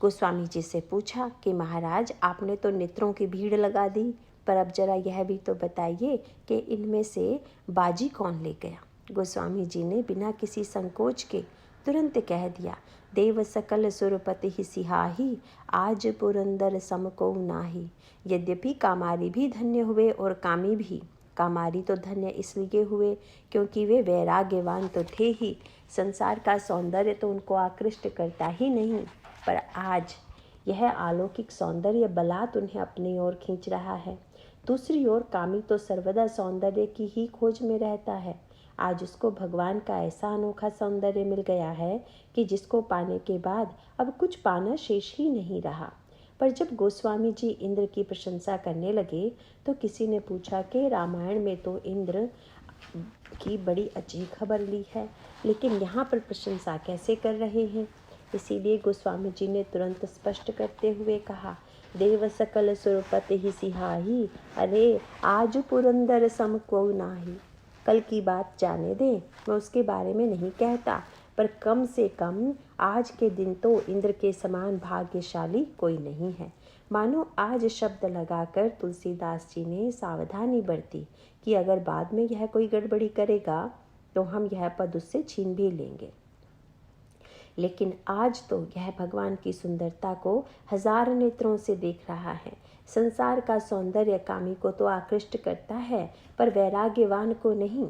गोस्वामी जी से पूछा कि महाराज, आपने तो नेत्रों की भीड़ लगा दी, पर अब जरा यह भी तो बताइए कि इनमें से बाजी कौन ले गया? गोस्वामी जी ने बिना किसी संकोच के तुरंत कह दिया, देव सकल सुरपति ही सिहाही, आज पुरंदर सम को नाही। यद्यपि कामारी भी धन्य हुए और कामी भी। कामारी तो धन्य इसलिए हुए क्योंकि वे वैराग्यवान तो थे ही, संसार का सौंदर्य तो उनको आकृष्ट करता ही नहीं, पर आज यह अलौकिक सौंदर्य बलात् उन्हें अपनी ओर खींच रहा है। दूसरी ओर कामी तो सर्वदा सौंदर्य की ही खोज में रहता है। आज उसको भगवान का ऐसा अनोखा सौंदर्य मिल गया है कि जिसको पाने के बाद अब कुछ पाना शेष ही नहीं रहा। पर जब गोस्वामी जी इंद्र की प्रशंसा करने लगे तो किसी ने पूछा कि रामायण में तो इंद्र की बड़ी अच्छी खबर ली है, लेकिन यहाँ पर प्रशंसा कैसे कर रहे हैं? इसीलिए गोस्वामी जी ने तुरंत स्पष्ट करते हुए कहा, देव सकल सुरपति ही सिहाही, अरे आज पुरंदर सम को नाही। कल की बात जाने दें, मैं उसके बारे में नहीं कहता, पर कम से कम आज के दिन तो इंद्र के समान भाग्यशाली कोई नहीं है। मानो आज शब्द लगाकर तुलसीदास जी ने सावधानी बरती कि अगर बाद में यह कोई गड़बड़ी करेगा तो हम यह पद उससे छीन भी लेंगे। लेकिन आज तो यह भगवान की सुंदरता को 1000 नेत्रों से देख रहा है। संसार का सौंदर्य कामी को तो आकृष्ट करता है, पर वैराग्यवान को नहीं।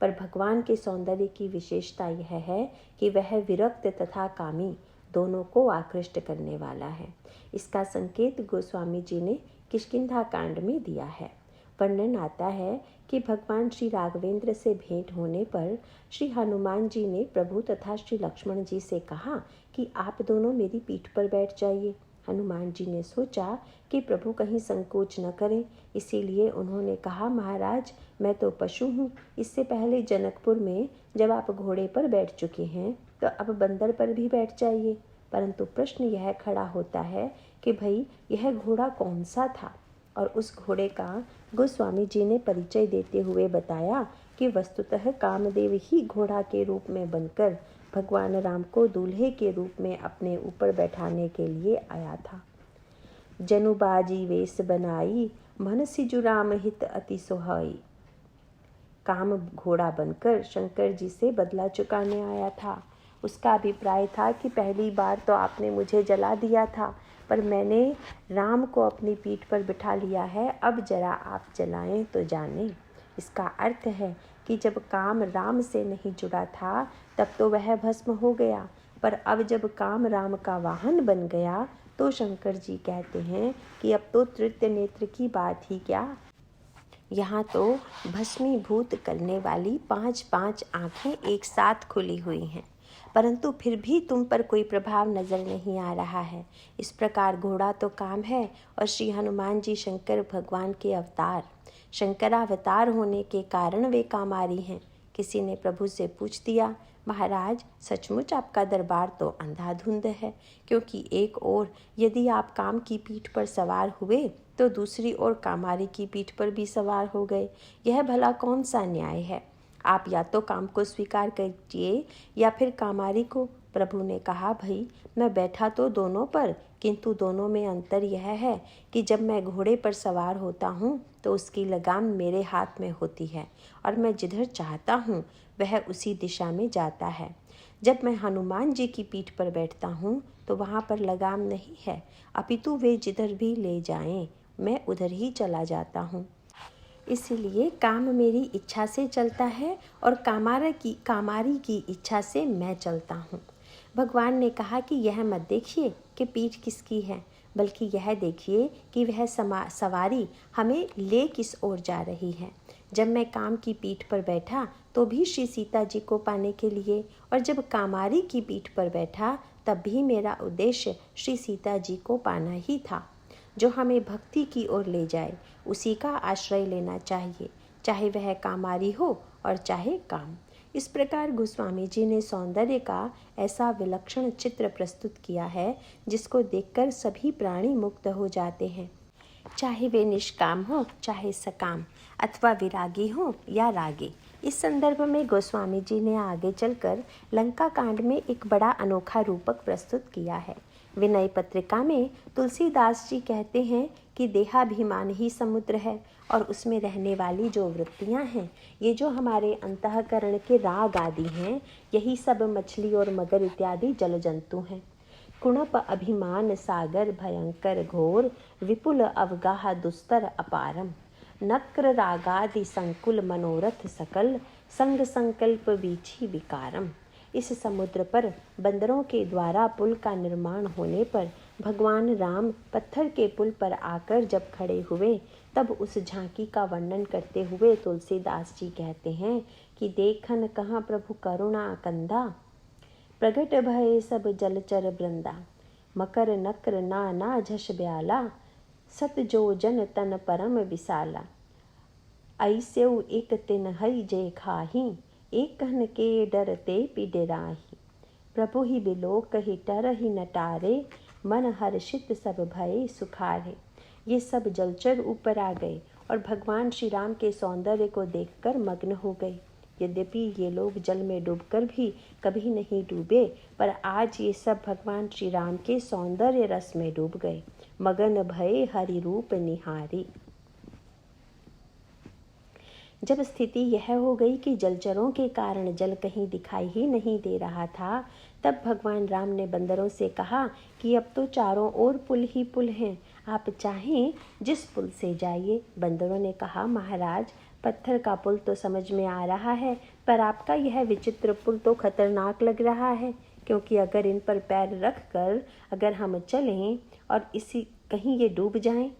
पर भगवान के सौंदर्य की विशेषता यह है कि वह विरक्त तथा कामी दोनों को आकृष्ट करने वाला है। इसका संकेत गोस्वामी जी ने किष्किंधा कांड में दिया है। वर्णन आता है कि भगवान श्री राघवेंद्र से भेंट होने पर श्री हनुमान जी ने प्रभु तथा श्री लक्ष्मण जी से कहा कि आप दोनों मेरी पीठ पर बैठ जाइए। हनुमान जी ने सोचा कि प्रभु कहीं संकोच न करें, इसीलिए उन्होंने कहा, महाराज, मैं तो पशु हूँ। इससे पहले जनकपुर में जब आप घोड़े पर बैठ चुके हैं तो अब बंदर पर भी बैठ जाइए। परंतु प्रश्न यह खड़ा होता है कि भाई, यह घोड़ा कौन सा था? और उस घोड़े का गोस्वामी जी ने परिचय देते हुए बताया कि वस्तुतः कामदेव ही घोड़ा के रूप में बनकर भगवान राम को दूल्हे के रूप में अपने ऊपर बैठाने के लिए आया था। जनुबाजी वेश बनाई, मन सिजु राम हित अति सोहाई। काम घोड़ा बनकर शंकर जी से बदला चुकाने आया था। उसका अभिप्राय था कि पहली बार तो आपने मुझे जला दिया था, पर मैंने राम को अपनी पीठ पर बिठा लिया है, अब जरा आप जलाएं तो जानें। इसका अर्थ है कि जब काम राम से नहीं जुड़ा था तब तो वह भस्म हो गया, पर अब जब काम राम का वाहन बन गया तो शंकर जी कहते हैं कि अब तो तृतीय नेत्र की बात ही क्या, यहाँ तो भस्मीभूत करने वाली 5-5 आँखें एक साथ खुली हुई हैं, परंतु फिर भी तुम पर कोई प्रभाव नजर नहीं आ रहा है। इस प्रकार घोड़ा तो काम है और श्री हनुमान जी शंकर भगवान के अवतार। शंकरावतार होने के कारण वे कामारी हैं। किसी ने प्रभु से पूछ दिया, महाराज सचमुच आपका दरबार तो अंधाधुंध है, क्योंकि एक ओर यदि आप काम की पीठ पर सवार हुए तो दूसरी ओर कामारी की पीठ पर भी सवार हो गए। यह भला कौन सा न्याय है? आप या तो काम को स्वीकार कीजिए या फिर कामारी को। प्रभु ने कहा, भाई मैं बैठा तो दोनों पर, किंतु दोनों में अंतर यह है कि जब मैं घोड़े पर सवार होता हूँ तो उसकी लगाम मेरे हाथ में होती है और मैं जिधर चाहता हूँ वह उसी दिशा में जाता है। जब मैं हनुमान जी की पीठ पर बैठता हूँ तो वहाँ पर लगाम नहीं है, अपितु वे जिधर भी ले जाएं मैं उधर ही चला जाता हूँ। इसलिए काम मेरी इच्छा से चलता है और कामारी की इच्छा से मैं चलता हूँ। भगवान ने कहा कि यह मत देखिए कि पीठ किसकी है, बल्कि यह देखिए कि वह सवारी हमें ले किस ओर जा रही है। जब मैं काम की पीठ पर बैठा तो भी श्री सीता जी को पाने के लिए, और जब कामारी की पीठ पर बैठा तब भी मेरा उद्देश्य श्री सीता जी को पाना ही था। जो हमें भक्ति की ओर ले जाए उसी का आश्रय लेना चाहिए, चाहे वह कामारी हो और चाहे काम। इस प्रकार गोस्वामी जी ने सौंदर्य का ऐसा विलक्षण चित्र प्रस्तुत किया है जिसको देखकर सभी प्राणी मुक्त हो जाते हैं, चाहे वे निष्काम हो चाहे सकाम, अथवा विरागी हो या रागी। इस संदर्भ में गोस्वामी जी ने आगे चलकर लंका कांड में एक बड़ा अनोखा रूपक प्रस्तुत किया है। विनय पत्रिका में तुलसीदास जी कहते हैं कि देहाभिमान ही समुद्र है और उसमें रहने वाली जो वृत्तियां हैं, ये जो हमारे अंतःकरण के राग आदि हैं, यही सब मछली और मगर इत्यादि जल जंतु हैं। कुणप अभिमान सागर भयंकर घोर, विपुल अवगाह दुस्तर अपारम, नक्र रागादि संकुल मनोरथ सकल, संग संकल्प वीछी विकारम। इस समुद्र पर बंदरों के द्वारा पुल का निर्माण होने पर भगवान राम पत्थर के पुल पर आकर जब खड़े हुए तब उस झांकी का वर्णन करते हुए तुलसीदास जी कहते हैं कि देखन कहाँ प्रभु करुणा कंधा, प्रगट भय सब जलचर वृंदा, मकर नक्र नाना झष ब्याला, सत जो जन तन परम विशाला, ऐस्यउ एक तिन हई जे खाही, एक कहन के डरते पिडराही, प्रभु ही बिलोक ही टर ही नटारे, मन हर्षित सब भय सुखारे। ये सब जलचर ऊपर आ गए और भगवान श्री राम के सौंदर्य को देखकर मग्न हो गए। यद्यपि ये लोग जल में डूबकर भी कभी नहीं डूबे, पर आज ये सब भगवान श्री राम के सौंदर्य रस में डूब गए। मगन भय हरि रूप निहारी। जब स्थिति यह हो गई कि जलचरों के कारण जल कहीं दिखाई ही नहीं दे रहा था, तब भगवान राम ने बंदरों से कहा कि अब तो चारों ओर पुल ही पुल हैं, आप चाहें जिस पुल से जाइए। बंदरों ने कहा, महाराज पत्थर का पुल तो समझ में आ रहा है, पर आपका यह विचित्र पुल तो खतरनाक लग रहा है, क्योंकि अगर इन पर पैर रख कर अगर हम चलें और इसी कहीं ये डूब जाएं,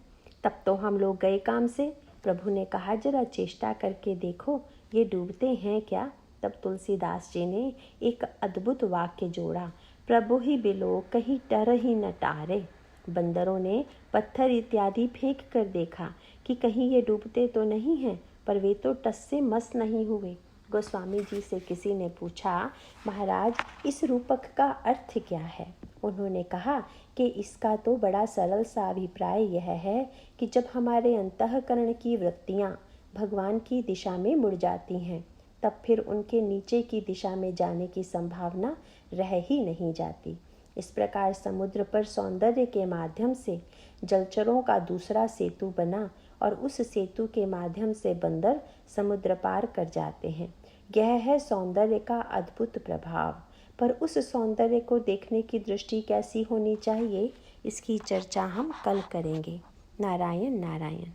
तब तो हम लोग गए काम से। प्रभु ने कहा, जरा चेष्टा करके देखो ये डूबते हैं क्या। तब तुलसीदास जी ने एक अद्भुत वाक्य जोड़ा, प्रभु ही बिलो कहीं टर ही न टारे। बंदरों ने पत्थर इत्यादि फेंक कर देखा कि कहीं ये डूबते तो नहीं हैं, पर वे तो टस से मस नहीं हुए। गोस्वामी जी से किसी ने पूछा, महाराज इस रूपक का अर्थ क्या है। उन्होंने कहा कि इसका तो बड़ा सरल सा अभिप्राय यह है कि जब हमारे अंतःकरण की वृत्तियाँ भगवान की दिशा में मुड़ जाती हैं, तब फिर उनके नीचे की दिशा में जाने की संभावना रह ही नहीं जाती। इस प्रकार समुद्र पर सौंदर्य के माध्यम से जलचरों का दूसरा सेतु बना और उस सेतु के माध्यम से बंदर समुद्र पार कर जाते हैं। यह है सौंदर्य का अद्भुत प्रभाव। पर उस सौंदर्य को देखने की दृष्टि कैसी होनी चाहिए, इसकी चर्चा हम कल करेंगे। नारायण नारायण।